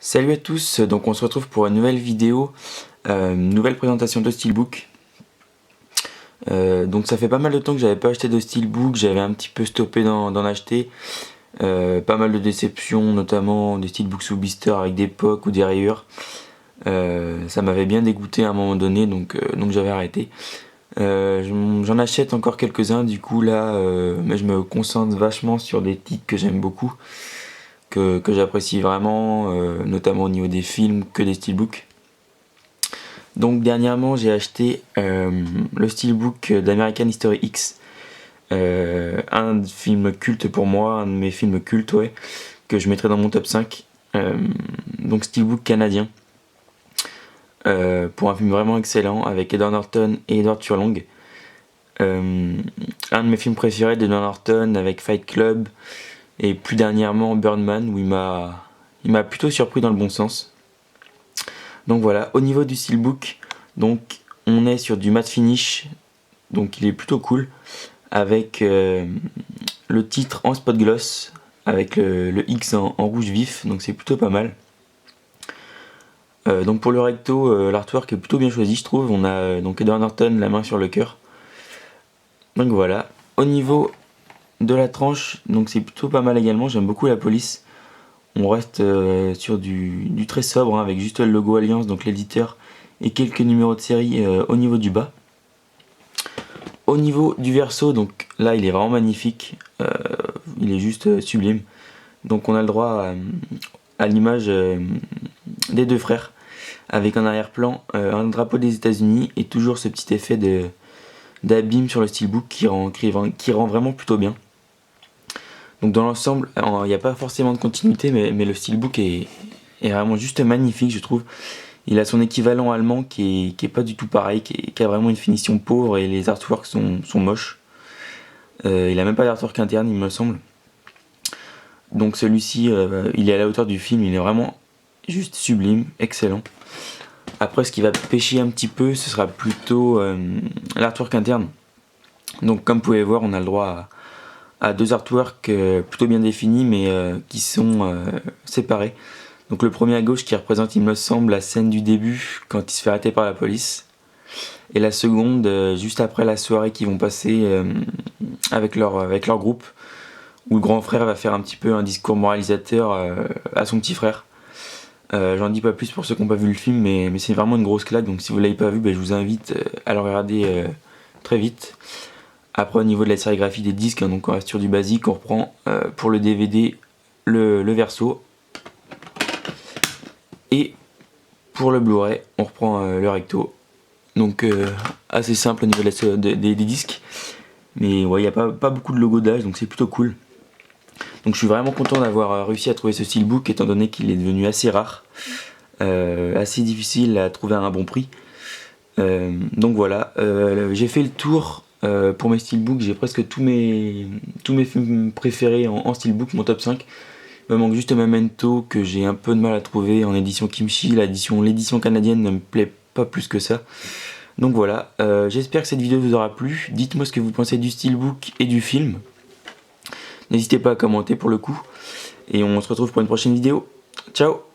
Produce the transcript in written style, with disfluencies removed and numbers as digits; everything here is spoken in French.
Salut à tous, donc on se retrouve pour une nouvelle vidéo, une nouvelle présentation de Steelbook. Donc ça fait pas mal de temps que j'avais pas acheté de Steelbook, j'avais un petit peu stoppé d'en acheter. Pas mal de déceptions, notamment des Steelbook sous blister avec des pocs ou des rayures. Ça m'avait bien dégoûté à un moment donné, donc j'avais arrêté. J'en achète encore quelques-uns du coup là, mais je me concentre vachement sur des titres que j'aime beaucoup, que j'apprécie vraiment, notamment au niveau des films que des steelbooks. Donc dernièrement j'ai acheté le steelbook d'American History X, un film culte pour moi, un de mes films cultes, ouais, que je mettrai dans mon top 5. Donc steelbook canadien, pour un film vraiment excellent avec Edward Norton et Edward Furlong. Un de mes films préférés d'Edward Norton avec Fight Club et plus dernièrement Birdman, où il m'a plutôt surpris dans le bon sens. Donc voilà, au niveau du steelbook, donc on est sur du matte finish, donc il est plutôt cool, avec le titre en spot gloss, avec le X en rouge vif, donc c'est plutôt pas mal. Donc pour le recto, l'artwork est plutôt bien choisi, je trouve. On a donc Edward Norton, la main sur le cœur. Donc voilà. Au niveau de la tranche, donc c'est plutôt pas mal également, j'aime beaucoup la police. On reste sur du très sobre, hein, avec juste le logo Alliance, donc l'éditeur, et quelques numéros de série au niveau du bas. Au niveau du verso, donc là il est vraiment magnifique, il est juste sublime. Donc on a le droit à l'image des deux frères, avec en arrière-plan un drapeau des États-Unis et toujours ce petit effet d'abîme sur le steelbook qui rend vraiment plutôt bien. Donc dans l'ensemble, il n'y a pas forcément de continuité, mais le steelbook est vraiment juste magnifique, je trouve. Il a son équivalent allemand qui est pas du tout pareil, qui a vraiment une finition pauvre et les artworks sont moches. Il a même pas d'artwork interne, il me semble. Donc celui-ci, il est à la hauteur du film, il est vraiment juste sublime, excellent. Après, ce qui va pêcher un petit peu, ce sera plutôt l'artwork interne. Donc comme vous pouvez voir, on a le droit à deux artworks plutôt bien définis, mais qui sont séparés. Donc le premier à gauche qui représente, il me semble, la scène du début quand il se fait arrêter par la police. Et la seconde, juste après la soirée qu'ils vont passer avec leur groupe, où le grand frère va faire un petit peu un discours moralisateur à son petit frère. J'en dis pas plus pour ceux qui n'ont pas vu le film, mais c'est vraiment une grosse claque, donc si vous l'avez pas vu, je vous invite à le regarder très vite. Après, au niveau de la sérigraphie des disques, hein, donc on reste sur du basique, on reprend pour le DVD le verso. Et pour le Blu-ray, on reprend le recto. Donc assez simple au niveau des disques. Mais ouais, il n'y a pas beaucoup de logo d'âge, donc c'est plutôt cool. Donc je suis vraiment content d'avoir réussi à trouver ce steelbook, étant donné qu'il est devenu assez rare. Assez difficile à trouver à un bon prix. Donc voilà, j'ai fait le tour pour mes steelbooks. J'ai presque tous mes films préférés en steelbook, mon top 5. Il me manque juste Memento que j'ai un peu de mal à trouver en édition Kimchi. L'édition canadienne ne me plaît pas plus que ça. Donc voilà, j'espère que cette vidéo vous aura plu. Dites-moi ce que vous pensez du steelbook et du film. N'hésitez pas à commenter pour le coup. Et on se retrouve pour une prochaine vidéo. Ciao!